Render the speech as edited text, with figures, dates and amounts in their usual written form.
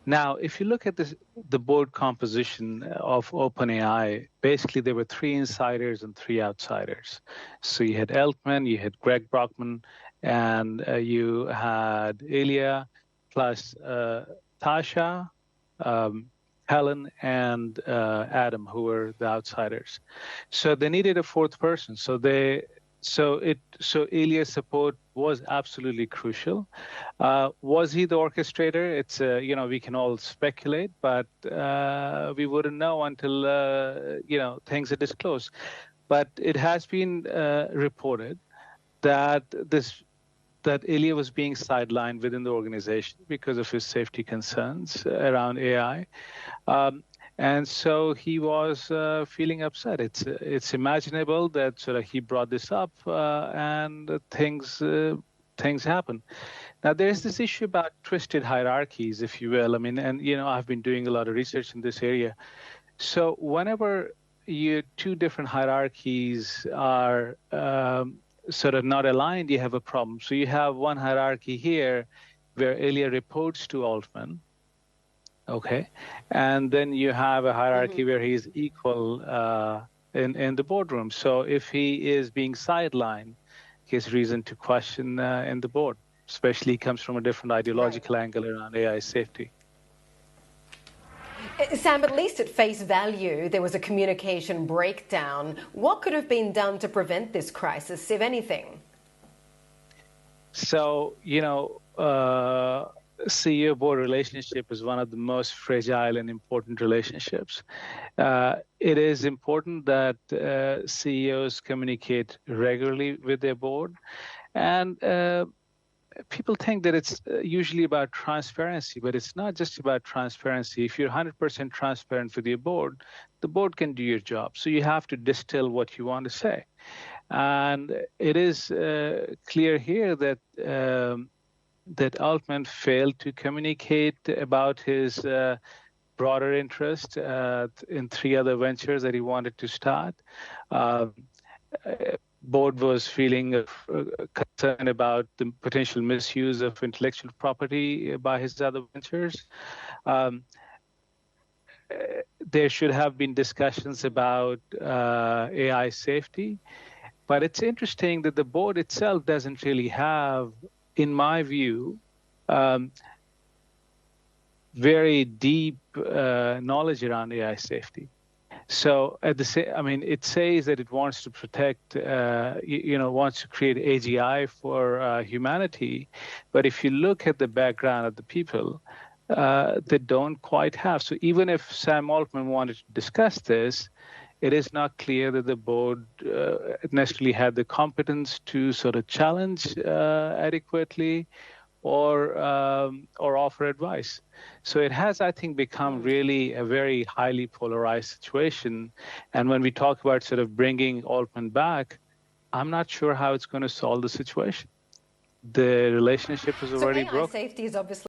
Now, if you look at the board composition of OpenAI, basically there were 3 insiders and 3 outsiders. So you had Altman, you had Greg Brockman, and you had Ilya, plus Tasha, Helen, and Adam, who were the outsiders. So they needed a 4th person. So Ilya's support was absolutely crucial. Was he the orchestrator? It's we can all speculate, but we wouldn't know until things are disclosed. But it has been reported that Ilya was being sidelined within the organization because of his safety concerns around AI. And so he was feeling upset. It's imaginable that sort of he brought this up and things happen. Now, there's this issue about twisted hierarchies, if you will. I mean, and I've been doing a lot of research in this area. So whenever 2 different hierarchies are sort of not aligned, you have a problem. So you have one hierarchy here where Ilya reports to Altman. Okay, and then you have a hierarchy where he's equal in the boardroom. So if he is being sidelined, he has reason to question in the board, especially he comes from a different ideological angle around AI safety. Sam, at least at face value, there was a communication breakdown. What could have been done to prevent this crisis, if anything? So, CEO-board relationship is one of the most fragile and important relationships. It is important that CEOs communicate regularly with their board. And people think that it's usually about transparency, but it's not just about transparency. If you're 100% transparent with your board, the board can do your job. So you have to distill what you want to say. And it is clear here that Altman failed to communicate about his broader interest in 3 other ventures that he wanted to start. Board was feeling concerned about the potential misuse of intellectual property by his other ventures. There should have been discussions about AI safety. But it's interesting that the board itself doesn't really have, in my view, very deep knowledge around AI safety. So it says that it wants to protect, wants to create AGI for humanity. But if you look at the background of the people, they don't quite have. So even if Sam Altman wanted to discuss this, it is not clear that the board necessarily had the competence to sort of challenge adequately or offer advice. So it has, I think, become really a very highly polarized situation. And when we talk about sort of bringing Altman back, I'm not sure how it's going to solve the situation. The relationship is already broken. AI safety is obviously